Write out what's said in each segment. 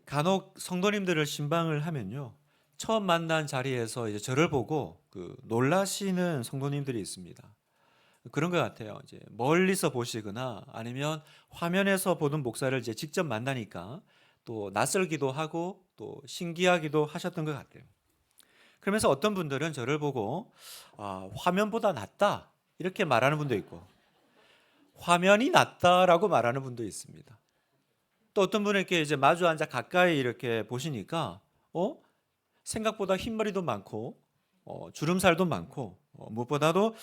간혹 성도님들을 신방을 하면요, 처음 만난 자리에서 이제 저를 보고 놀라시는 성도님들이 있습니다. 그런 것 같아요. 이제 멀리서 보시거나 아니면 화면에서 보는 목사를 이제 직접 만나니까 또 낯설기도 하고 또 신기하기도 하셨던 것 같아요. 그러면서 어떤 분들은 저를 보고 화면보다 낫다 이렇게 말하는 분도 있고, 화면이 낫다라고 말하는 분도 있습니다. 또 어떤 분은 이렇게 이제 마주 앉아 가까이 이렇게 보시니까 생각보다 흰머리도 많고 주름살도 많고 무엇보다도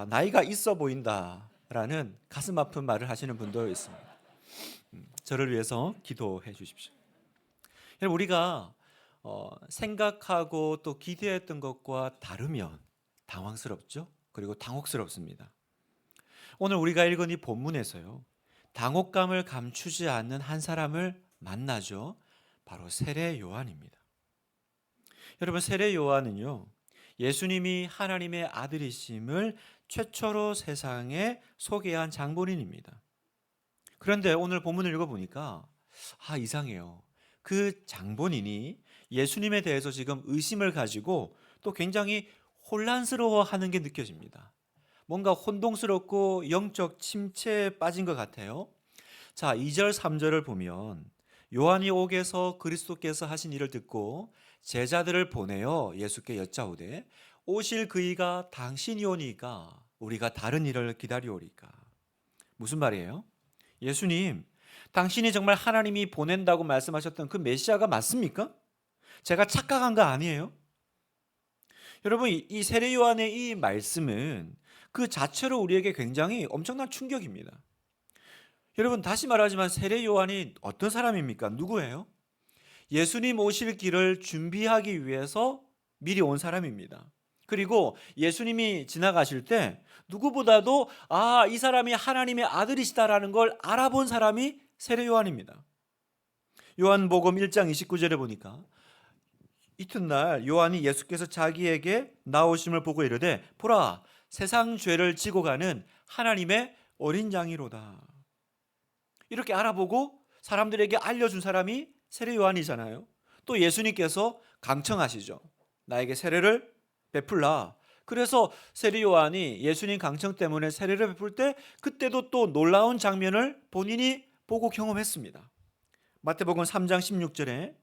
나이가 있어 보인다라는 가슴 아픈 말을 하시는 분도 있습니다. 저를 위해서 기도해 주십시오. 여러분, 우리가 생각하고 또 기대했던 것과 다르면 당황스럽죠. 그리고 당혹스럽습니다. 오늘 우리가 읽은 이 본문에서요, 당혹감을 감추지 않는 한 사람을 만나죠. 바로 세례 요한입니다. 여러분, 세례 요한은요, 예수님이 하나님의 아들이심을 최초로 세상에 소개한 장본인입니다. 그런데 오늘 본문을 읽어보니까 이상해요. 그 장본인이 예수님에 대해서 지금 의심을 가지고 또 굉장히 혼란스러워하는 게 느껴집니다. 뭔가 혼동스럽고 영적 침체에 빠진 것 같아요. 자, 2절 3절을 보면 요한이 옥에서 그리스도께서 하신 일을 듣고 제자들을 보내어 예수께 여짜오되 오실 그이가 당신이 오니까 우리가 다른 일을 기다리오리까. 무슨 말이에요? 예수님, 당신이 정말 하나님이 보낸다고 말씀하셨던 그 메시아가 맞습니까? 제가 착각한 거 아니에요? 여러분, 이 세례 요한의 이 말씀은 그 자체로 우리에게 굉장히 엄청난 충격입니다. 여러분, 다시 말하지만 세례 요한이 어떤 사람입니까? 누구예요? 예수님 오실 길을 준비하기 위해서 미리 온 사람입니다. 그리고 예수님이 지나가실 때 누구보다도 이 사람이 하나님의 아들이시다라는 걸 알아본 사람이 세례 요한입니다. 요한복음 1장 29절에 보니까 이튿날 요한이 예수께서 자기에게 나오심을 보고 이르되 보라, 세상 죄를 지고 가는 하나님의 어린 양이로다. 이렇게 알아보고 사람들에게 알려준 사람이 세례 요한이잖아요. 또 예수님께서 강청하시죠. 나에게 세례를 베풀라. 그래서 세례 요한이 예수님 강청 때문에 세례를 베풀 때 그때도 또 놀라운 장면을 본인이 보고 경험했습니다. 마태복음 3장 16절에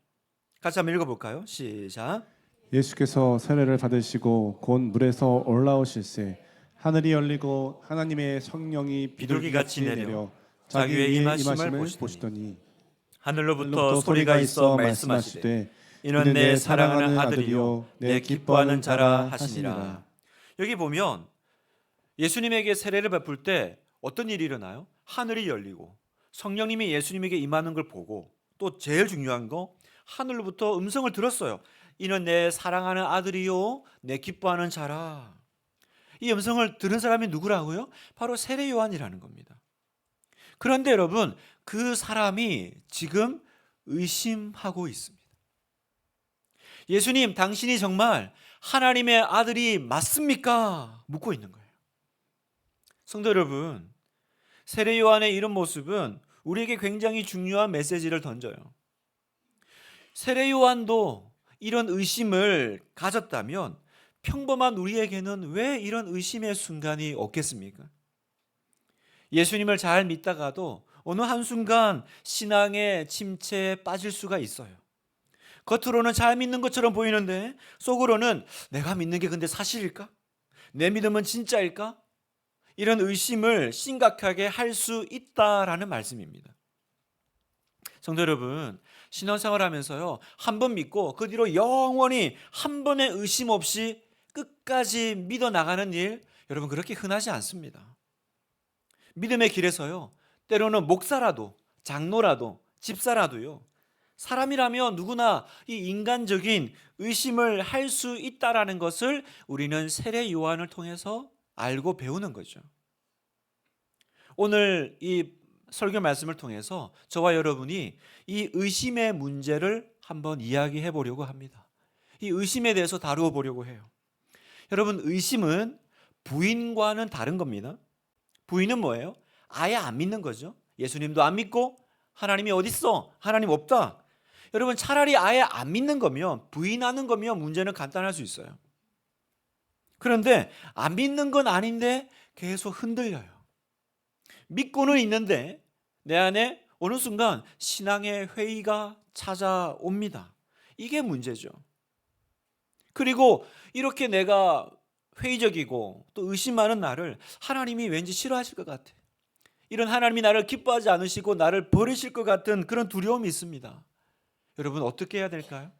같이 한번 읽어볼까요? 시작. 예수께서 세례를 받으시고 곧 물에서 올라오실새 하늘이 열리고 하나님의 성령이 비둘기같이 내려 자기 위에 임하심을 보시더니 하늘로부터 소리가 있어 말씀하시되 이는 내 사랑하는 아들이요 내 기뻐하는 자라 하시니라. 여기 보면 예수님에게 세례를 베풀 때 어떤 일이 일어나요? 하늘이 열리고 성령님이 예수님에게 임하는 걸 보고 또 제일 중요한 거 하늘로부터 음성을 들었어요. 이는 내 사랑하는 아들이요 내 기뻐하는 자라. 이 음성을 들은 사람이 누구라고요? 바로 세례 요한이라는 겁니다. 그런데 여러분, 그 사람이 지금 의심하고 있습니다. 예수님, 당신이 정말 하나님의 아들이 맞습니까? 묻고 있는 거예요. 성도 여러분, 세례 요한의 이런 모습은 우리에게 굉장히 중요한 메시지를 던져요. 세례 요한도 이런 의심을 가졌다면 평범한 우리에게는 왜 이런 의심의 순간이 없겠습니까? 예수님을 잘 믿다가도 어느 한순간 신앙의 침체에 빠질 수가 있어요. 겉으로는 잘 믿는 것처럼 보이는데 속으로는 내가 믿는 게 근데 사실일까? 내 믿음은 진짜일까? 이런 의심을 심각하게 할 수 있다라는 말씀입니다. 성도 여러분, 신앙생활 하면서요, 한 번 믿고 그 뒤로 영원히 한 번의 의심 없이 끝까지 믿어 나가는 일, 여러분 그렇게 흔하지 않습니다. 믿음의 길에서요, 때로는 목사라도 장로라도 집사라도요, 사람이라면 누구나 이 인간적인 의심을 할 수 있다라는 것을 우리는 세례 요한을 통해서 알고 배우는 거죠. 오늘 이 설교 말씀을 통해서 저와 여러분이 이 의심의 문제를 한번 이야기해 보려고 합니다. 이 의심에 대해서 다루어 보려고 해요. 여러분, 의심은 부인과는 다른 겁니다. 부인은 뭐예요? 아예 안 믿는 거죠. 예수님도 안 믿고 하나님이 어디 있어? 하나님 없다. 여러분 차라리 아예 안 믿는 거면, 부인하는 거면 문제는 간단할 수 있어요. 그런데 안 믿는 건 아닌데 계속 흔들려요. 믿고는 있는데 내 안에 어느 순간 신앙의 회의가 찾아옵니다. 이게 문제죠. 그리고 이렇게 내가 회의적이고 또 의심하는 나를 하나님이 왠지 싫어하실 것 같아. 이런 하나님이 나를 기뻐하지 않으시고 나를 버리실 것 같은 그런 두려움이 있습니다. 여러분 어떻게 해야 될까요?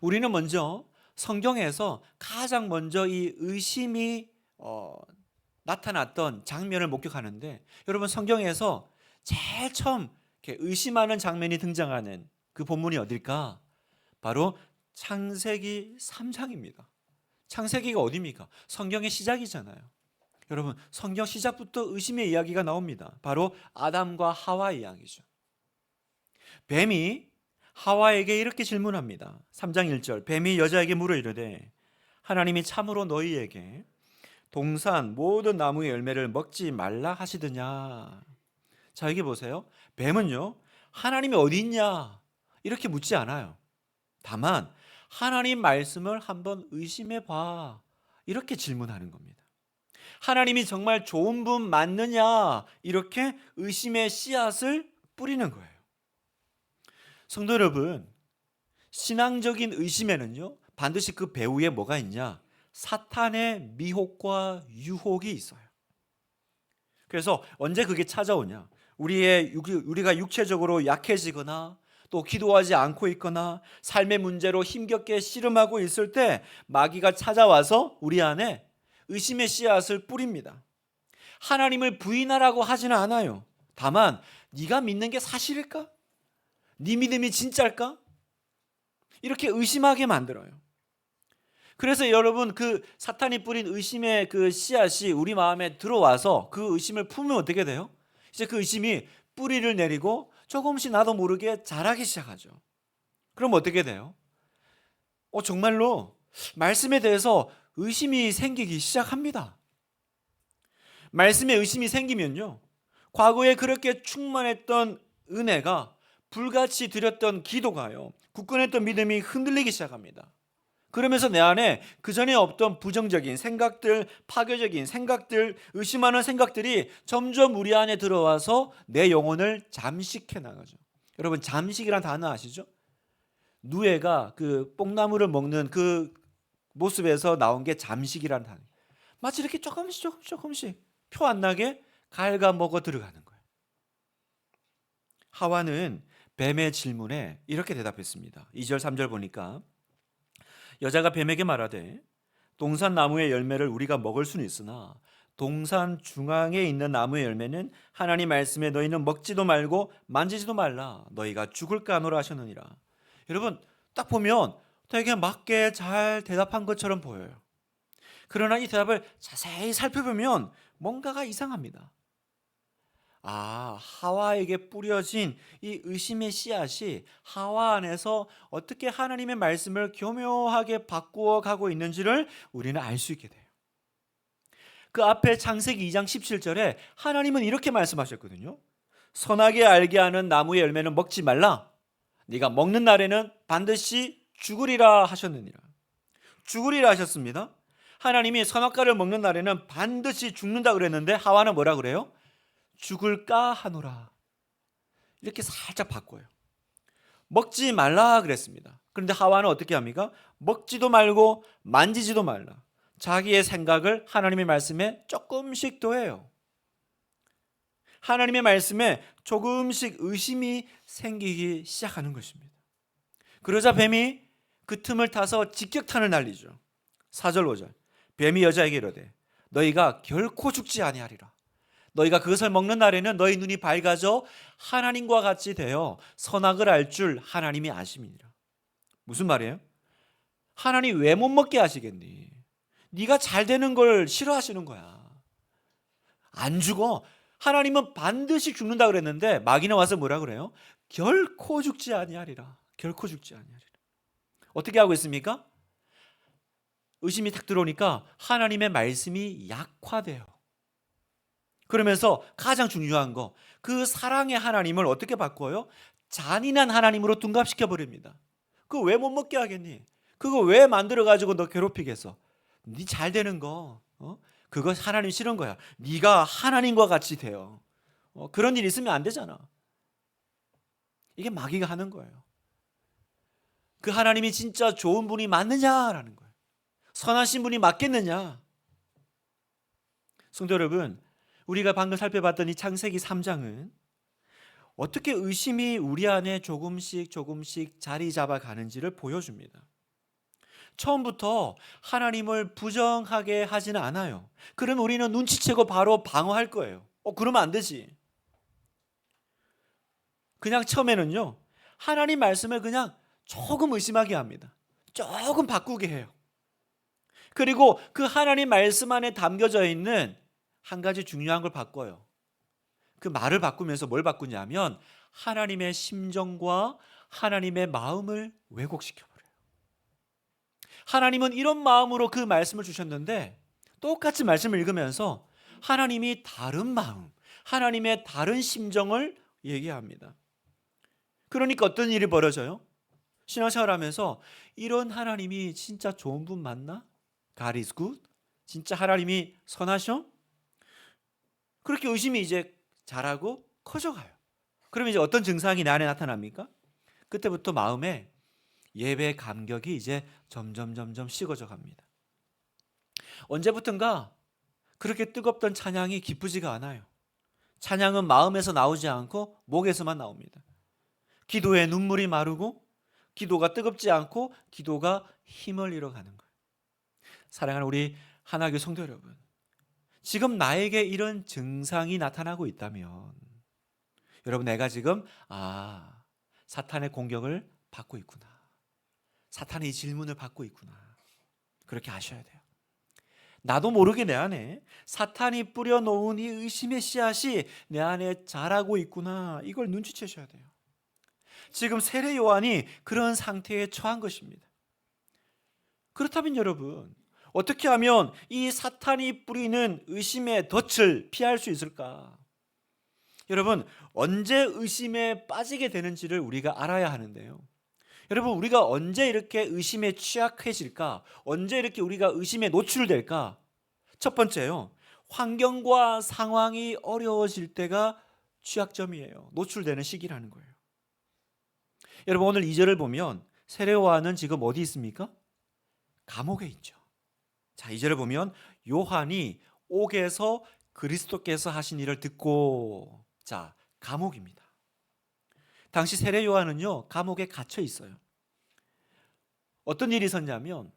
우리는 먼저 성경에서 가장 먼저 이 의심이 나타났던 장면을 목격하는데, 여러분 성경에서 제일 처음 이렇게 의심하는 장면이 등장하는 그 본문이 어딜까? 바로 창세기 3장입니다. 창세기가 어디입니까? 성경의 시작이잖아요. 여러분 성경 시작부터 의심의 이야기가 나옵니다. 바로 아담과 하와 이야기죠. 뱀이 하와에게 이렇게 질문합니다. 3장 1절, 뱀이 여자에게 물어 이르되 하나님이 참으로 너희에게 동산 모든 나무의 열매를 먹지 말라 하시더냐. 자, 여기 보세요. 뱀은요 하나님이 어디 있냐 이렇게 묻지 않아요. 다만 하나님 말씀을 한번 의심해 봐 이렇게 질문하는 겁니다. 하나님이 정말 좋은 분 맞느냐 이렇게 의심의 씨앗을 뿌리는 거예요. 성도 여러분, 신앙적인 의심에는요 반드시 그 배후에 뭐가 있냐? 사탄의 미혹과 유혹이 있어요. 그래서 언제 그게 찾아오냐? 우리가 육체적으로 약해지거나 또 기도하지 않고 있거나 삶의 문제로 힘겹게 씨름하고 있을 때 마귀가 찾아와서 우리 안에 의심의 씨앗을 뿌립니다. 하나님을 부인하라고 하지는 않아요. 다만 네가 믿는 게 사실일까? 네 믿음이 진짜일까? 이렇게 의심하게 만들어요. 그래서 여러분 그 사탄이 뿌린 의심의 그 씨앗이 우리 마음에 들어와서 그 의심을 품으면 어떻게 돼요? 이제 그 의심이 뿌리를 내리고 조금씩 나도 모르게 자라기 시작하죠. 그럼 어떻게 돼요? 정말로 말씀에 대해서 의심이 생기기 시작합니다. 말씀에 의심이 생기면요 과거에 그렇게 충만했던 은혜가, 불같이 드렸던 기도가요 굳건했던 믿음이 흔들리기 시작합니다. 그러면서 내 안에 그전에 없던 부정적인 생각들, 파괴적인 생각들, 의심하는 생각들이 점점 우리 안에 들어와서 내 영혼을 잠식해 나가죠. 여러분 잠식이란 단어 아시죠? 누에가 그 뽕나무를 먹는 그 모습에서 나온 게 잠식이란 단어. 마치 이렇게 조금씩 표 안 나게 갉아먹어 들어가는 거예요. 하와는 뱀의 질문에 이렇게 대답했습니다. 2절 3절 보니까 여자가 뱀에게 말하되 동산 나무의 열매를 우리가 먹을 수는 있으나 동산 중앙에 있는 나무의 열매는 하나님 말씀에 너희는 먹지도 말고 만지지도 말라 너희가 죽을까 하노라 하셨느니라. 여러분 딱 보면 되게 맞게 잘 대답한 것처럼 보여요. 그러나 이 대답을 자세히 살펴보면 뭔가가 이상합니다. 하와에게 뿌려진 이 의심의 씨앗이 하와 안에서 어떻게 하나님의 말씀을 교묘하게 바꾸어 가고 있는지를 우리는 알 수 있게 돼요. 그 앞에 창세기 2장 17절에 하나님은 이렇게 말씀하셨거든요. 선하게 알게 하는 나무의 열매는 먹지 말라. 네가 먹는 날에는 반드시 죽으리라 하셨느니라. 죽으리라 하셨습니다. 하나님이 선악과를 먹는 날에는 반드시 죽는다 그랬는데 하와는 뭐라 그래요? 죽을까 하노라. 이렇게 살짝 바꿔요. 먹지 말라 그랬습니다. 그런데 하와는 어떻게 합니까? 먹지도 말고 만지지도 말라. 자기의 생각을 하나님의 말씀에 조금씩 더해요. 하나님의 말씀에 조금씩 의심이 생기기 시작하는 것입니다. 그러자 뱀이 그 틈을 타서 직격탄을 날리죠. 4절 5절 뱀이 여자에게 이르되 너희가 결코 죽지 아니하리라. 너희가 그것을 먹는 날에는 너희 눈이 밝아져 하나님과 같이 되어 선악을 알 줄 하나님이 아심이니라. 무슨 말이에요? 하나님 왜 못 먹게 하시겠니? 네가 잘 되는 걸 싫어하시는 거야. 안 죽어. 하나님은 반드시 죽는다 그랬는데 마귀는 와서 뭐라 그래요? 결코 죽지 아니하리라. 결코 죽지 아니하리라. 어떻게 하고 있습니까? 의심이 탁 들어오니까 하나님의 말씀이 약화돼요. 그러면서 가장 중요한 거, 그 사랑의 하나님을 어떻게 바꿔요? 잔인한 하나님으로 둔갑시켜 버립니다. 그거 왜 못 먹게 하겠니? 그거 왜 만들어 가지고 너 괴롭히겠어? 네 잘 되는 거, 그거 하나님 싫은 거야. 네가 하나님과 같이 돼요. 그런 일 있으면 안 되잖아. 이게 마귀가 하는 거예요. 그 하나님이 진짜 좋은 분이 맞느냐라는 거예요. 선하신 분이 맞겠느냐? 성도 여러분, 우리가 방금 살펴봤던 이 창세기 3장은 어떻게 의심이 우리 안에 조금씩 자리 잡아가는지를 보여줍니다. 처음부터 하나님을 부정하게 하지는 않아요. 그러면 우리는 눈치채고 바로 방어할 거예요. 그러면 안 되지. 그냥 처음에는요, 하나님 말씀을 그냥 조금 의심하게 합니다. 조금 바꾸게 해요. 그리고 그 하나님 말씀 안에 담겨져 있는 한 가지 중요한 걸 바꿔요. 그 말을 바꾸면서 뭘 바꾸냐면 하나님의 심정과 하나님의 마음을 왜곡시켜버려요. 하나님은 이런 마음으로 그 말씀을 주셨는데 똑같이 말씀을 읽으면서 하나님이 다른 마음, 하나님의 다른 심정을 얘기합니다. 그러니까 어떤 일이 벌어져요? 신앙생활하면서 이런 하나님이 진짜 좋은 분 맞나? God is good? 진짜 하나님이 선하셔? 그렇게 의심이 이제 자라고 커져가요. 그러면 이제 어떤 증상이 내 안에 나타납니까? 그때부터 마음에 예배 감격이 이제 점점 식어져 갑니다. 언제부턴가 그렇게 뜨겁던 찬양이 기쁘지가 않아요. 찬양은 마음에서 나오지 않고 목에서만 나옵니다. 기도에 눈물이 마르고 기도가 뜨겁지 않고 기도가 힘을 잃어가는 거예요. 사랑하는 우리 하나교회 성도 여러분, 지금 나에게 이런 증상이 나타나고 있다면 여러분, 내가 지금 사탄의 공격을 받고 있구나, 사탄의 이 질문을 받고 있구나, 그렇게 아셔야 돼요. 나도 모르게 내 안에 사탄이 뿌려놓은 이 의심의 씨앗이 내 안에 자라고 있구나, 이걸 눈치채셔야 돼요. 지금 세례 요한이 그런 상태에 처한 것입니다. 그렇다면 여러분, 어떻게 하면 이 사탄이 뿌리는 의심의 덫을 피할 수 있을까? 여러분, 언제 의심에 빠지게 되는지를 우리가 알아야 하는데요. 여러분, 우리가 언제 이렇게 의심에 취약해질까? 언제 이렇게 우리가 의심에 노출될까? 첫 번째요, 환경과 상황이 어려워질 때가 취약점이에요. 노출되는 시기라는 거예요. 여러분, 오늘 2절을 보면 세례 요한은 지금 어디 있습니까? 감옥에 있죠. 자, 2절을 보면 요한이 옥에서 그리스도께서 하신 일을 듣고, 자, 감옥입니다. 당시 세례 요한은요, 감옥에 갇혀 있어요. 어떤 일이 있었냐면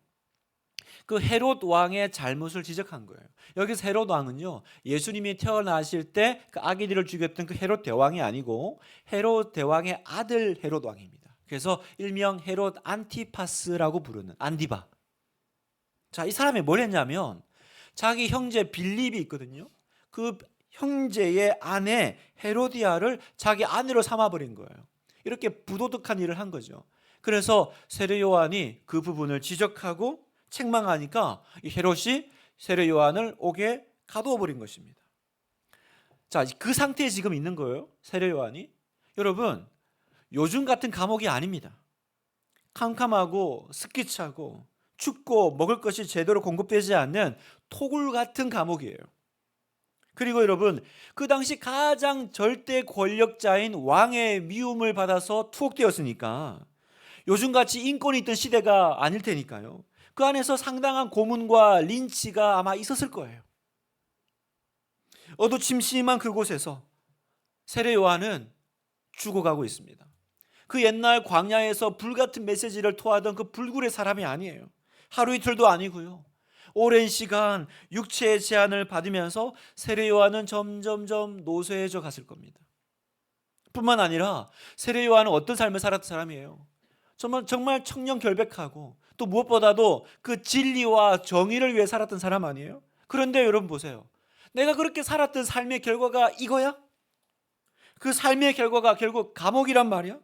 그 헤롯 왕의 잘못을 지적한 거예요. 여기서 헤롯 왕은요, 예수님이 태어나실 때 그 아기들을 죽였던 그 헤롯 대왕이 아니고 헤롯 대왕의 아들 헤롯 왕입니다. 그래서 일명 헤롯 안티파스라고 부르는 안디바. 자, 이 사람이 뭘 했냐면 자기 형제 빌립이 있거든요. 그 형제의 아내 헤로디아를 자기 아내로 삼아버린 거예요. 이렇게 부도덕한 일을 한 거죠. 그래서 세례 요한이 그 부분을 지적하고 책망하니까 이 헤롯이 세례 요한을 옥에 가두어 버린 것입니다. 자, 그 상태에 지금 있는 거예요, 세례 요한이. 여러분, 요즘 같은 감옥이 아닙니다. 캄캄하고 습기차고 춥고 먹을 것이 제대로 공급되지 않는 토굴 같은 감옥이에요. 그리고 여러분, 그 당시 가장 절대 권력자인 왕의 미움을 받아서 투옥되었으니까 요즘같이 인권이 있던 시대가 아닐 테니까요. 그 안에서 상당한 고문과 린치가 아마 있었을 거예요. 어두침침한 그곳에서 세례 요한은 죽어가고 있습니다. 그 옛날 광야에서 불같은 메시지를 토하던 그 불굴의 사람이 아니에요. 하루 이틀도 아니고요. 오랜 시간 육체의 제한을 받으면서 세례 요한은 점점점 노쇠해져 갔을 겁니다. 뿐만 아니라 세례 요한은 어떤 삶을 살았던 사람이에요. 정말 청렴결백하고 또 무엇보다도 그 진리와 정의를 위해 살았던 사람 아니에요? 그런데 여러분 보세요. 내가 그렇게 살았던 삶의 결과가 이거야? 그 삶의 결과가 결국 감옥이란 말이야?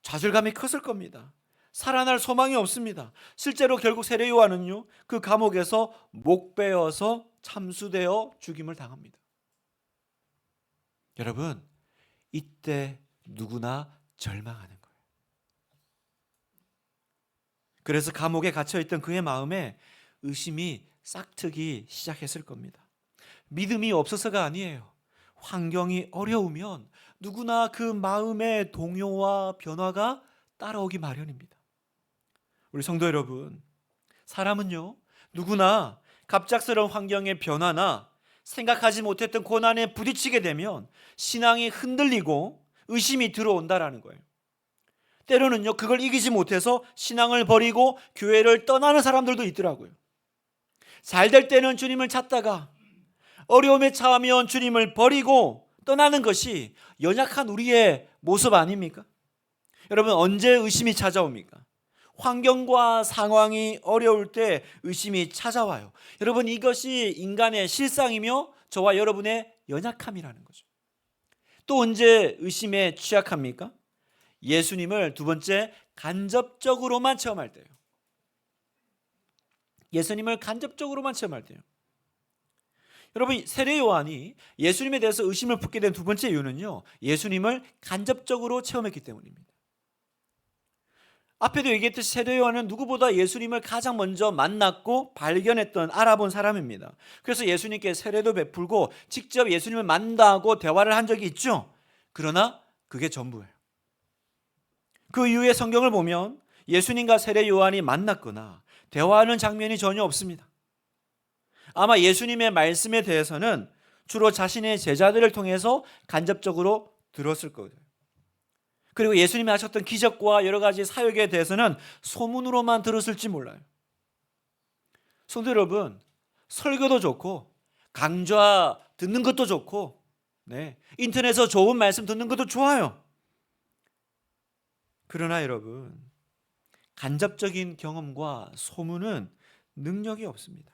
좌절감이 컸을 겁니다. 살아날 소망이 없습니다. 실제로 결국 세례 요한은요, 그 감옥에서 목 베어서 참수되어 죽임을 당합니다. 여러분, 이때 누구나 절망하는 거예요. 그래서 감옥에 갇혀있던 그의 마음에 의심이 싹트기 시작했을 겁니다. 믿음이 없어서가 아니에요. 환경이 어려우면 누구나 그 마음의 동요와 변화가 따라오기 마련입니다. 우리 성도 여러분, 사람은요, 누구나 갑작스러운 환경의 변화나 생각하지 못했던 고난에 부딪히게 되면 신앙이 흔들리고 의심이 들어온다라는 거예요. 때로는요, 그걸 이기지 못해서 신앙을 버리고 교회를 떠나는 사람들도 있더라고요. 잘 될 때는 주님을 찾다가 어려움에 처하면 주님을 버리고 떠나는 것이 연약한 우리의 모습 아닙니까? 여러분, 언제 의심이 찾아옵니까? 환경과 상황이 어려울 때 의심이 찾아와요. 여러분, 이것이 인간의 실상이며 저와 여러분의 연약함이라는 거죠. 또 언제 의심에 취약합니까? 예수님을 두 번째, 간접적으로만 체험할 때요. 예수님을 간접적으로만 체험할 때요. 여러분, 세례 요한이 예수님에 대해서 의심을 품게 된 두 번째 이유는요, 예수님을 간접적으로 체험했기 때문입니다. 앞에도 얘기했듯이 세례 요한은 누구보다 예수님을 가장 먼저 만났고 발견했던, 알아본 사람입니다. 그래서 예수님께 세례도 베풀고 직접 예수님을 만나고 대화를 한 적이 있죠. 그러나 그게 전부예요. 그 이후에 성경을 보면 예수님과 세례 요한이 만났거나 대화하는 장면이 전혀 없습니다. 아마 예수님의 말씀에 대해서는 주로 자신의 제자들을 통해서 간접적으로 들었을 거예요. 그리고 예수님이 하셨던 기적과 여러 가지 사역에 대해서는 소문으로만 들었을지 몰라요. 성도 여러분, 설교도 좋고 강좌 듣는 것도 좋고, 인터넷에서 좋은 말씀 듣는 것도 좋아요. 그러나 여러분, 간접적인 경험과 소문은 능력이 없습니다.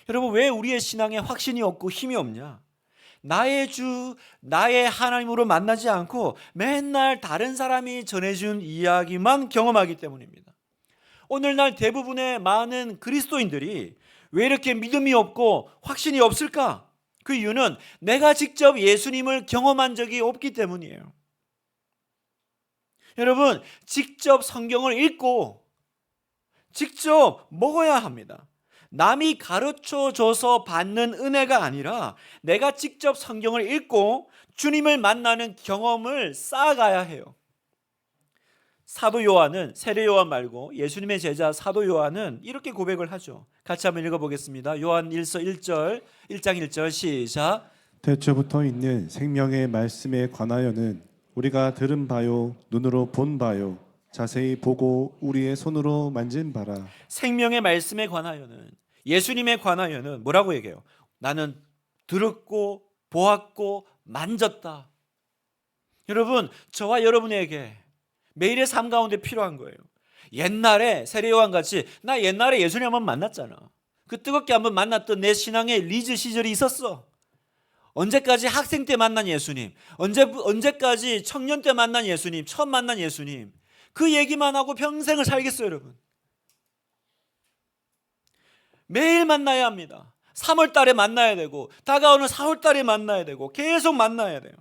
여러분, 왜 우리의 신앙에 확신이 없고 힘이 없냐? 나의 주, 나의 하나님으로 만나지 않고 맨날 다른 사람이 전해준 이야기만 경험하기 때문입니다. 오늘날 대부분의 많은 그리스도인들이 왜 이렇게 믿음이 없고 확신이 없을까? 그 이유는 내가 직접 예수님을 경험한 적이 없기 때문이에요. 여러분, 직접 성경을 읽고 직접 먹어야 합니다. 남이 가르쳐줘서 받는 은혜가 아니라 내가 직접 성경을 읽고 주님을 만나는 경험을 쌓아가야 해요. 사도 요한은, 세례 요한 말고 예수님의 제자 사도 요한은 이렇게 고백을 하죠. 같이 한번 읽어보겠습니다. 요한 1서 1절, 1장 1절 시작. 태초부터 있는 생명의 말씀에 관하여는 우리가 들은 바요, 눈으로 본 바요, 자세히 보고 우리의 손으로 만진 바라. 생명의 말씀에 관하여는, 예수님에 관하여는 뭐라고 얘기해요? 나는 들었고 보았고 만졌다. 여러분, 저와 여러분에게 매일의 삶 가운데 필요한 거예요. 옛날에 세례요한 같이 나 옛날에 예수님 한번 만났잖아. 그 뜨겁게 한번 만났던 내 신앙의 리즈 시절이 있었어. 언제까지 학생 때 만난 예수님, 언제까지 청년 때 만난 예수님, 처음 만난 예수님, 그 얘기만 하고 평생을 살겠어요, 여러분. 매일 만나야 합니다. 3월 달에 만나야 되고 다가오는 4월 달에 만나야 되고 계속 만나야 돼요.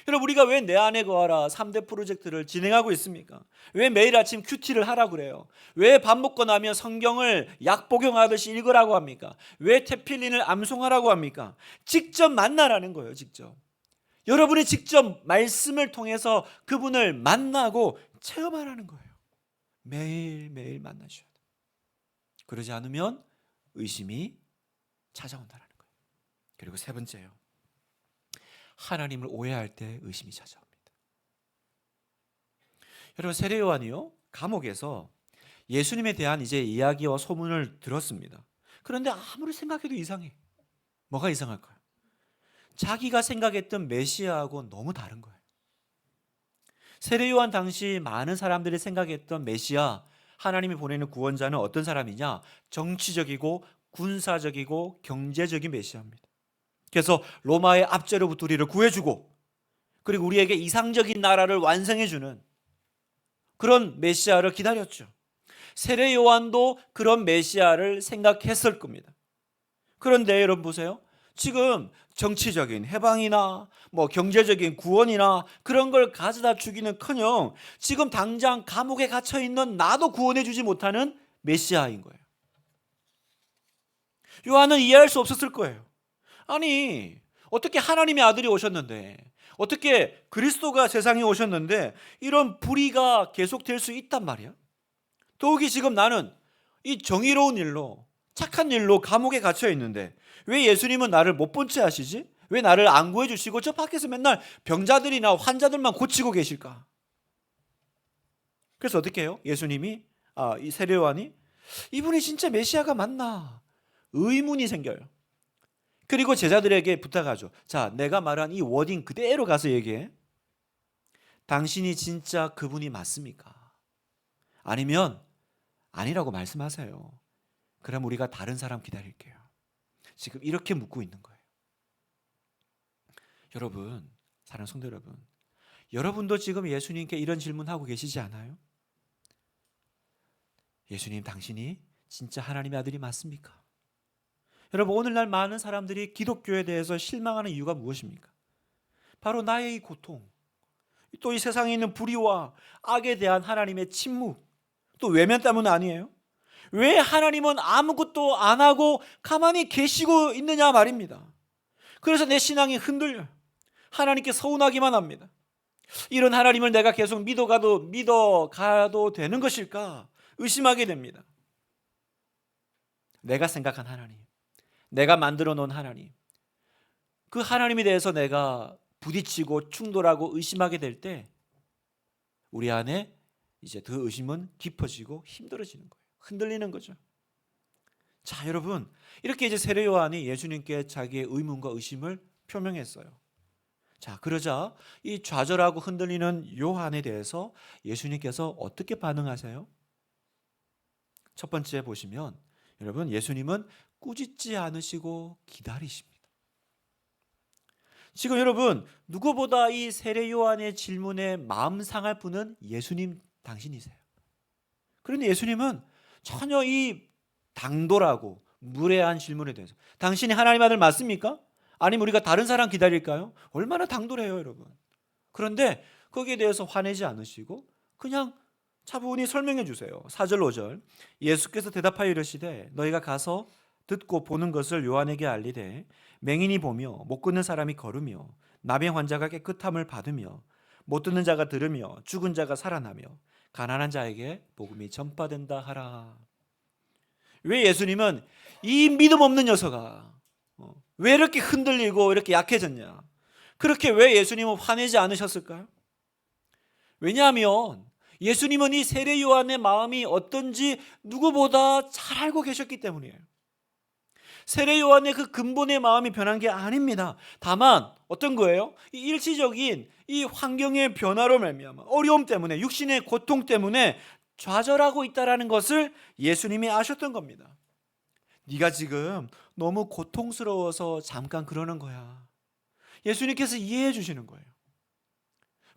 여러분, 우리가 왜 내 안에 거하라 3대 프로젝트를 진행하고 있습니까? 왜 매일 아침 큐티를 하라고 그래요? 왜 밥 먹고 나면 성경을 약 복용하듯이 읽으라고 합니까? 왜 테필린을 암송하라고 합니까? 직접 만나라는 거예요. 직접. 여러분이 직접 말씀을 통해서 그분을 만나고 체험하라는 거예요. 매일매일 만나셔야 돼요. 그러지 않으면 의심이 찾아온다는 거예요. 그리고 세 번째요, 하나님을 오해할 때 의심이 찾아옵니다. 여러분, 세례 요한이요, 감옥에서 예수님에 대한 이제 이야기와 소문을 들었습니다. 그런데 아무리 생각해도 이상해. 뭐가 이상할까요? 자기가 생각했던 메시아하고 너무 다른 거예요. 세례 요한 당시 많은 사람들이 생각했던 메시아, 하나님이 보내는 구원자는 어떤 사람이냐? 정치적이고 군사적이고 경제적인 메시아입니다. 그래서 로마의 압제로부터 우리를 구해주고 그리고 우리에게 이상적인 나라를 완성해주는 그런 메시아를 기다렸죠. 세례 요한도 그런 메시아를 생각했을 겁니다. 그런데 여러분 보세요. 지금 정치적인 해방이나 뭐 경제적인 구원이나 그런 걸 가져다 주기는커녕 지금 당장 감옥에 갇혀 있는 나도 구원해 주지 못하는 메시아인 거예요. 요한은 이해할 수 없었을 거예요. 아니, 어떻게 하나님의 아들이 오셨는데, 어떻게 그리스도가 세상에 오셨는데 이런 불의가 계속될 수 있단 말이야? 더욱이 지금 나는 이 정의로운 일로, 착한 일로 감옥에 갇혀 있는데 왜 예수님은 나를 못 본 채 하시지? 왜 나를 안 구해 주시고 저 밖에서 맨날 병자들이나 환자들만 고치고 계실까? 그래서 어떻게 해요? 예수님이, 이 세례 요한이 이분이 진짜 메시아가 맞나? 의문이 생겨요. 그리고 제자들에게 부탁하죠. 자, 내가 말한 이 워딩 그대로 가서 얘기해. 당신이 진짜 그분이 맞습니까? 아니면 아니라고 말씀하세요. 그럼 우리가 다른 사람 기다릴게요. 지금 이렇게 묻고 있는 거예요. 여러분, 사랑하는 성도 여러분, 여러분도 지금 예수님께 이런 질문하고 계시지 않아요? 예수님, 당신이 진짜 하나님의 아들이 맞습니까? 여러분, 오늘날 많은 사람들이 기독교에 대해서 실망하는 이유가 무엇입니까? 바로 나의 이 고통, 또 이 세상에 있는 불의와 악에 대한 하나님의 침묵, 또 외면 때문 아니에요? 왜 하나님은 아무것도 안 하고 가만히 계시고 있느냐 말입니다. 그래서 내 신앙이 흔들려요. 하나님께 서운하기만 합니다. 이런 하나님을 내가 계속 믿어가도 되는 것일까 의심하게 됩니다. 내가 생각한 하나님, 내가 만들어 놓은 하나님, 그 하나님에 대해서 내가 부딪히고 충돌하고 의심하게 될 때 우리 안에 이제 그 의심은 깊어지고 힘들어지는 거예요. 흔들리는 거죠. 자, 여러분, 이렇게 이제 세례 요한이 예수님께 자기의 의문과 의심을 표명했어요. 자, 그러자 이 좌절하고 흔들리는 요한에 대해서 예수님께서 어떻게 반응하세요? 첫 번째 보시면 여러분, 예수님은 꾸짖지 않으시고 기다리십니다. 지금 여러분, 누구보다 이 세례 요한의 질문에 마음 상할 분은 예수님 당신이세요. 그런데 예수님은 전혀 이 당돌하고 무례한 질문에 대해서 당신이 하나님 아들 맞습니까? 아니면 우리가 다른 사람 기다릴까요? 얼마나 당돌해요, 여러분. 그런데 거기에 대해서 화내지 않으시고 그냥 차분히 설명해 주세요. 4절 5절 예수께서 대답하여 이르시되 너희가 가서 듣고 보는 것을 요한에게 알리되 맹인이 보며 못 걷는 사람이 걸으며 나병 환자가 깨끗함을 받으며 못 듣는 자가 들으며 죽은 자가 살아나며 가난한 자에게 복음이 전파된다 하라. 왜 예수님은 이 믿음 없는 녀석아 왜 이렇게 흔들리고 이렇게 약해졌냐? 그렇게 왜 예수님은 화내지 않으셨을까요? 왜냐하면 예수님은 이 세례 요한의 마음이 어떤지 누구보다 잘 알고 계셨기 때문이에요. 세례 요한의 그 근본의 마음이 변한 게 아닙니다. 다만 어떤 거예요? 이 일시적인 이 환경의 변화로 말미암아 어려움 때문에 육신의 고통 때문에 좌절하고 있다라는 것을 예수님이 아셨던 겁니다. 네가 지금 너무 고통스러워서 잠깐 그러는 거야. 예수님께서 이해해 주시는 거예요.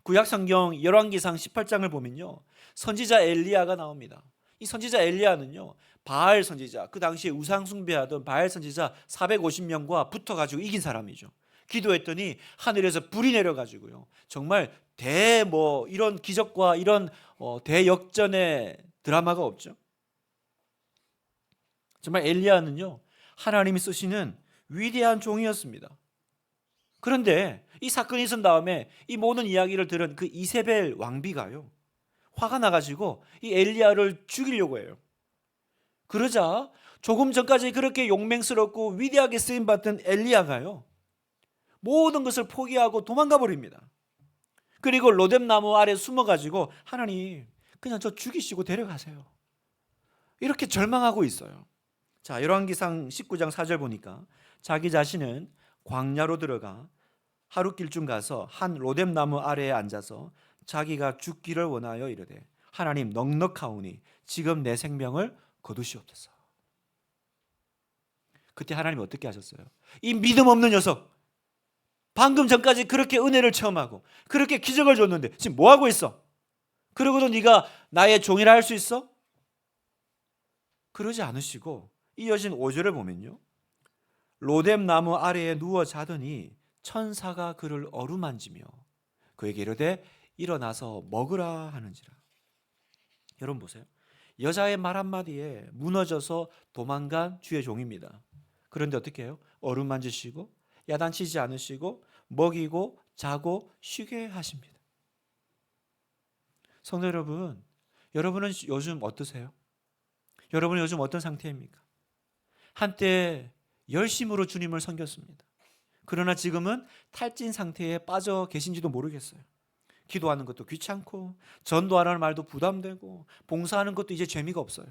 구약 성경 열왕기상 18장을 보면요, 선지자 엘리야가 나옵니다. 이 선지자 엘리야는요, 바알 선지자, 그 당시에 우상 숭배하던 바알 선지자 450명과 붙어가지고 이긴 사람이죠. 기도했더니 하늘에서 불이 내려가지고요, 정말 이런 기적과 이런 대역전의 드라마가 없죠. 정말 엘리야는요, 하나님이 쓰시는 위대한 종이었습니다. 그런데 이 사건이 있은 다음에 이 모든 이야기를 들은 그 이세벨 왕비가요, 화가 나가지고 이 엘리야를 죽이려고 해요. 그러자 조금 전까지 그렇게 용맹스럽고 위대하게 쓰임받던 엘리야가요, 모든 것을 포기하고 도망가 버립니다. 그리고 로뎀나무 아래 숨어가지고 하나님 그냥 저 죽이시고 데려가세요, 이렇게 절망하고 있어요. 자, 열왕기상 19장 4절 보니까 자기 자신은 광야로 들어가 하룻길쯤 가서 한 로뎀나무 아래에 앉아서 자기가 죽기를 원하여 이르되 하나님 넉넉하오니 지금 내 생명을 거두시옵소서. 그때 하나님이 어떻게 하셨어요? 이 믿음 없는 녀석, 방금 전까지 그렇게 은혜를 체험하고 그렇게 기적을 줬는데 지금 뭐 하고 있어? 그러고도 네가 나의 종이라 할 수 있어? 그러지 않으시고 이어진 5절을 보면요, 로뎀 나무 아래에 누워 자더니 천사가 그를 어루만지며 그에게 이르되 일어나서 먹으라 하는지라. 여러분 보세요. 여자의 말 한마디에 무너져서 도망간 주의 종입니다. 그런데 어떻게 해요? 어루만지시고 야단치지 않으시고 먹이고 자고 쉬게 하십니다. 성도 여러분, 여러분은 요즘 어떠세요? 여러분은 요즘 어떤 상태입니까? 한때 열심으로 주님을 섬겼습니다. 그러나 지금은 탈진 상태에 빠져 계신지도 모르겠어요. 기도하는 것도 귀찮고 전도하라는 말도 부담되고 봉사하는 것도 이제 재미가 없어요.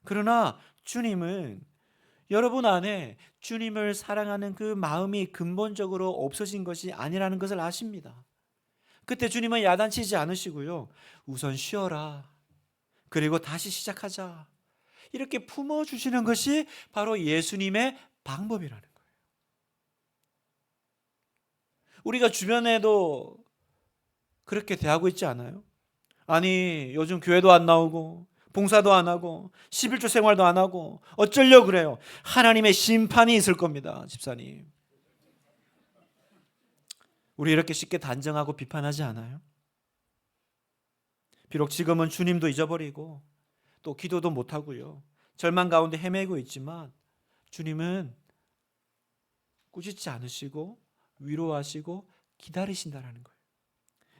그러나 주님은 여러분 안에 주님을 사랑하는 그 마음이 근본적으로 없어진 것이 아니라는 것을 아십니다. 그때 주님은 야단치지 않으시고요. 우선 쉬어라. 그리고 다시 시작하자. 이렇게 품어주시는 것이 바로 예수님의 방법이라는 거예요. 우리가 주변에도 그렇게 대하고 있지 않아요? 아니, 요즘 교회도 안 나오고 봉사도 안 하고 11조 생활도 안 하고 어쩌려고 그래요? 하나님의 심판이 있을 겁니다, 집사님. 우리 이렇게 쉽게 단정하고 비판하지 않아요? 비록 지금은 주님도 잊어버리고 또 기도도 못하고요. 절망 가운데 헤매고 있지만 주님은 꾸짖지 않으시고 위로하시고 기다리신다라는 거예요.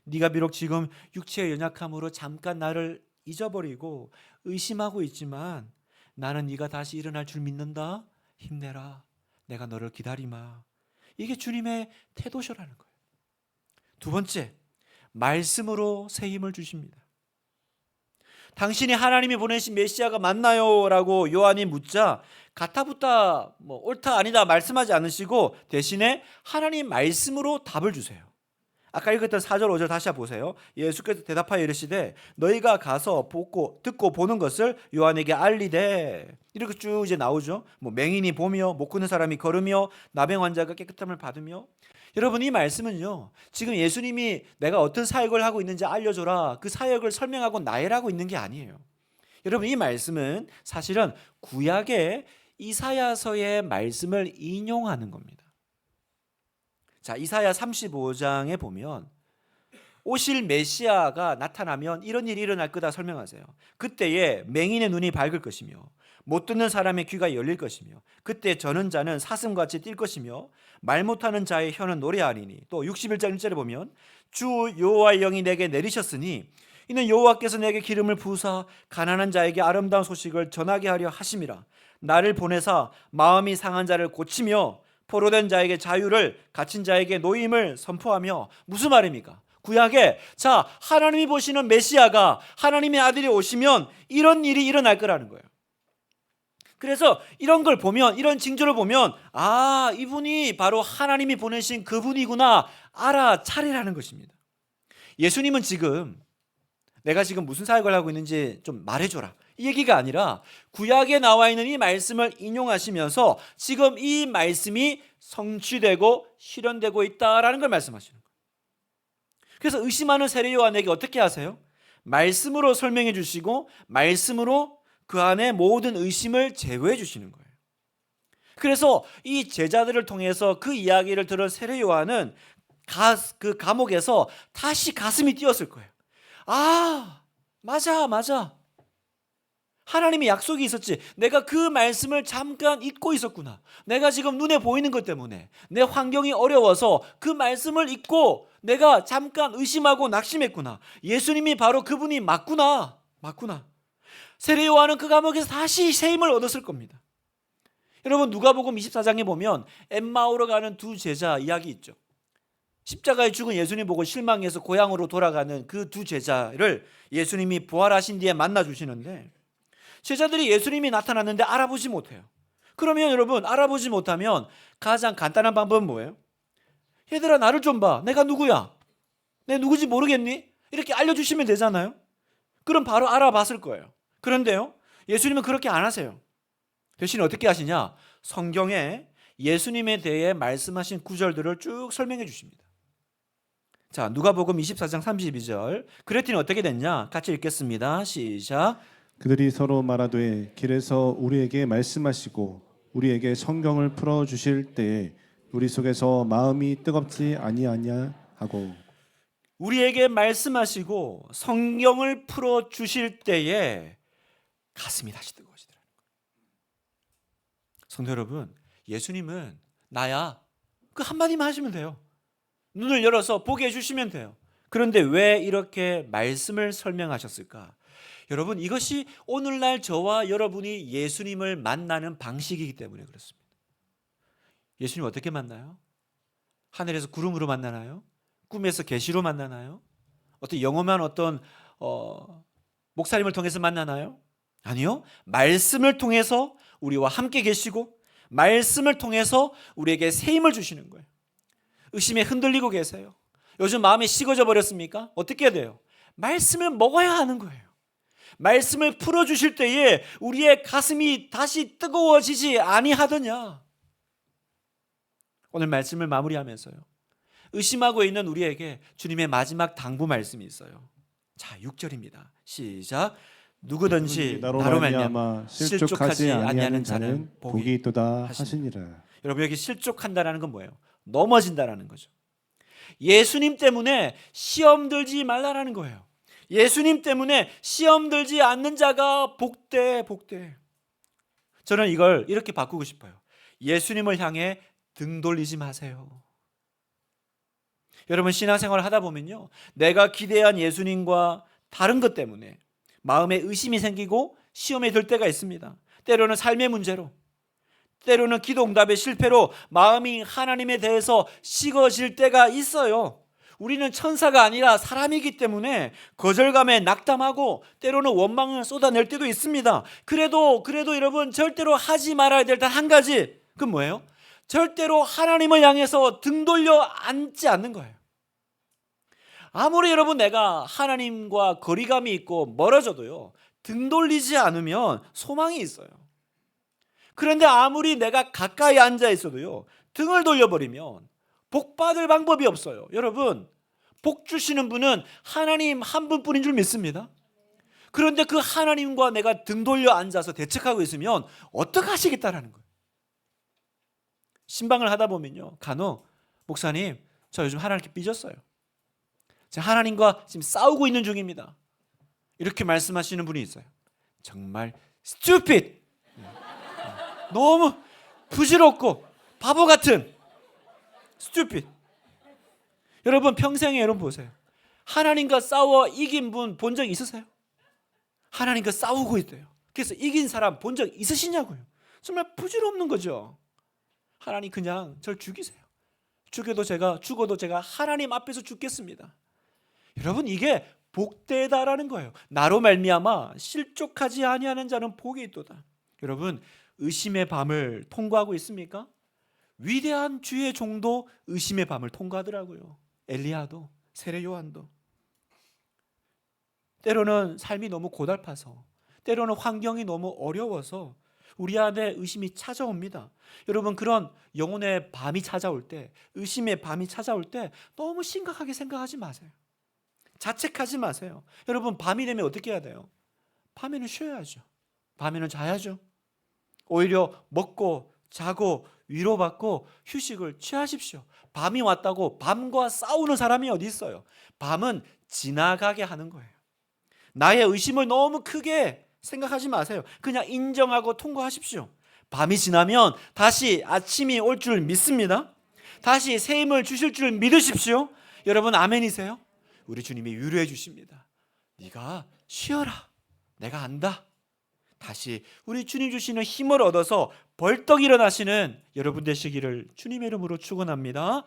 네가 비록 지금 육체의 연약함으로 잠깐 나를 잊어버리고 의심하고 있지만 나는 네가 다시 일어날 줄 믿는다. 힘내라. 내가 너를 기다리마. 이게 주님의 태도셔라는 거예요. 두 번째, 말씀으로 새 힘을 주십니다. 당신이 하나님이 보내신 메시아가 맞나요? 라고 요한이 묻자 가타부타 옳다 아니다 말씀하지 않으시고 대신에 하나님 말씀으로 답을 주세요. 아까 읽었던 4절 5절 다시 보세요. 예수께서 대답하여 이르시되 너희가 가서 듣고 보는 것을 요한에게 알리되. 이렇게 쭉 이제 나오죠. 맹인이 보며 못 걷는 사람이 걸으며 나병 환자가 깨끗함을 받으며. 여러분, 이 말씀은요, 지금 예수님이 내가 어떤 사역을 하고 있는지 알려줘라, 그 사역을 설명하고 나열하고 있는 게 아니에요. 여러분, 이 말씀은 사실은 구약의 이사야서의 말씀을 인용하는 겁니다. 자, 이사야 35장에 보면 오실 메시아가 나타나면 이런 일이 일어날 거다 설명하세요. 그때에 맹인의 눈이 밝을 것이며 못 듣는 사람의 귀가 열릴 것이며 그때 저는 자는 사슴같이 뛸 것이며 말 못하는 자의 혀는 노래하리니. 또 61장 1절에 보면 주 여호와의 영이 내게 내리셨으니 이는 여호와께서 내게 기름을 부으사 가난한 자에게 아름다운 소식을 전하게 하려 하심이라. 나를 보내사 마음이 상한 자를 고치며 포로된 자에게 자유를, 갇힌 자에게 노임을 선포하며. 무슨 말입니까? 구약에 하나님이 보시는 메시아가, 하나님의 아들이 오시면 이런 일이 일어날 거라는 거예요. 그래서 이런 걸 보면, 이런 징조를 보면 이분이 바로 하나님이 보내신 그분이구나 알아차리라는 것입니다. 예수님은 지금 내가 지금 무슨 사역을 하고 있는지 좀 말해줘라, 이 얘기가 아니라 구약에 나와 있는 이 말씀을 인용하시면서 지금 이 말씀이 성취되고 실현되고 있다라는 걸 말씀하시는 거예요. 그래서 의심하는 세례 요한에게 어떻게 하세요? 말씀으로 설명해 주시고 말씀으로 그 안에 모든 의심을 제거해 주시는 거예요. 그래서 이 제자들을 통해서 그 이야기를 들은 세례 요한은 그 감옥에서 다시 가슴이 뛰었을 거예요. 맞아. 하나님의 약속이 있었지. 내가 그 말씀을 잠깐 잊고 있었구나. 내가 지금 눈에 보이는 것 때문에 내 환경이 어려워서 그 말씀을 잊고 내가 잠깐 의심하고 낙심했구나. 예수님이 바로 그분이 맞구나. 세례 요한은 그 감옥에서 다시 새 힘을 얻었을 겁니다. 여러분, 누가복음 24장에 보면 엠마오로 가는 두 제자 이야기 있죠. 십자가에 죽은 예수님 보고 실망해서 고향으로 돌아가는 그 두 제자를 예수님이 부활하신 뒤에 만나 주시는데 제자들이 예수님이 나타났는데 알아보지 못해요. 그러면 여러분, 알아보지 못하면 가장 간단한 방법은 뭐예요? 얘들아, 나를 좀 봐. 내가 누구야? 내 누구지 모르겠니? 이렇게 알려주시면 되잖아요. 그럼 바로 알아봤을 거예요. 그런데요, 예수님은 그렇게 안 하세요. 대신 어떻게 하시냐? 성경에 예수님에 대해 말씀하신 구절들을 쭉 설명해 주십니다. 자, 누가복음 24장 32절. 그랬더니 어떻게 됐냐? 같이 읽겠습니다. 시작. 그들이 서로 말하되 길에서 우리에게 말씀하시고 우리에게 성경을 풀어 주실 때에 우리 속에서 마음이 뜨겁지 아니하냐 하고 우리에게 말씀하시고 성경을 풀어 주실 때에 가슴이 다시 뜨거워지더라는 거예요. 성도 여러분, 예수님은 나야. 그 한마디만 하시면 돼요. 눈을 열어서 보게 해주시면 돼요. 그런데 왜 이렇게 말씀을 설명하셨을까? 여러분, 이것이 오늘날 저와 여러분이 예수님을 만나는 방식이기 때문에 그렇습니다. 예수님 어떻게 만나요? 하늘에서 구름으로 만나나요? 꿈에서 계시로 만나나요? 어떤 영험한 목사님을 통해서 만나나요? 아니요. 말씀을 통해서 우리와 함께 계시고 말씀을 통해서 우리에게 새 힘을 주시는 거예요. 의심에 흔들리고 계세요. 요즘 마음이 식어져 버렸습니까? 어떻게 해야 돼요? 말씀을 먹어야 하는 거예요. 말씀을 풀어주실 때에 우리의 가슴이 다시 뜨거워지지 아니하더냐. 오늘 말씀을 마무리하면서요, 의심하고 있는 우리에게 주님의 마지막 당부 말씀이 있어요. 자, 6절입니다. 시작. 누구든지 나로 말미암아 실족하지 아니하는 자는 복이 있도다 하시니라. 여러분, 여기 실족한다라는 건 뭐예요? 넘어진다라는 거죠. 예수님 때문에 시험 들지 말라라는 거예요. 예수님 때문에 시험 들지 않는 자가 복돼, 복돼. 저는 이걸 이렇게 바꾸고 싶어요. 예수님을 향해 등 돌리지 마세요. 여러분, 신앙생활을 하다 보면요, 내가 기대한 예수님과 다른 것 때문에 마음에 의심이 생기고 시험에 들 때가 있습니다. 때로는 삶의 문제로, 때로는 기도 응답의 실패로 마음이 하나님에 대해서 식어질 때가 있어요. 우리는 천사가 아니라 사람이기 때문에 거절감에 낙담하고 때로는 원망을 쏟아낼 때도 있습니다. 그래도 여러분, 절대로 하지 말아야 될 단 한 가지, 그건 뭐예요? 절대로 하나님을 향해서 등 돌려 앉지 않는 거예요. 아무리 여러분 내가 하나님과 거리감이 있고 멀어져도요, 등 돌리지 않으면 소망이 있어요. 그런데 아무리 내가 가까이 앉아 있어도요, 등을 돌려버리면 복 받을 방법이 없어요. 여러분, 복 주시는 분은 하나님 한 분뿐인 줄 믿습니다. 그런데 그 하나님과 내가 등 돌려 앉아서 대척하고 있으면 어떻게 하시겠다라는 거예요. 신방을 하다 보면요, 간혹 목사님, 저 요즘 하나님께 삐졌어요. 제가 하나님과 지금 싸우고 있는 중입니다. 이렇게 말씀하시는 분이 있어요. 정말 stupid, 너무 부질없고 바보 같은 stupid. 여러분, 평생에 여러분 보세요. 하나님과 싸워 이긴 분 본 적 있으세요? 하나님과 싸우고 있대요. 그래서 이긴 사람 본 적 있으시냐고요. 정말 부질없는 거죠. 하나님 그냥 저를 죽이세요. 죽어도 제가 하나님 앞에서 죽겠습니다. 여러분, 이게 복되다라는 거예요. 나로 말미암아 실족하지 아니하는 자는 복이 있도다. 여러분, 의심의 밤을 통과하고 있습니까? 위대한 주의 종도 의심의 밤을 통과하더라고요. 엘리야도, 세례 요한도. 때로는 삶이 너무 고달파서, 때로는 환경이 너무 어려워서 우리 안에 의심이 찾아옵니다. 여러분, 그런 영혼의 밤이 찾아올 때, 의심의 밤이 찾아올 때 너무 심각하게 생각하지 마세요. 자책하지 마세요. 여러분, 밤이 되면 어떻게 해야 돼요? 밤에는 쉬어야죠. 밤에는 자야죠. 오히려 먹고 자고 위로받고 휴식을 취하십시오. 밤이 왔다고 밤과 싸우는 사람이 어디 있어요? 밤은 지나가게 하는 거예요. 나의 의심을 너무 크게 생각하지 마세요. 그냥 인정하고 통과하십시오. 밤이 지나면 다시 아침이 올 줄 믿습니다. 다시 새 힘을 주실 줄 믿으십시오. 여러분, 아멘이세요? 우리 주님이 위로해 주십니다. 네가 쉬어라. 내가 안다. 다시 우리 주님 주시는 힘을 얻어서 벌떡 일어나시는 여러분 되시기를 주님의 이름으로 축원합니다.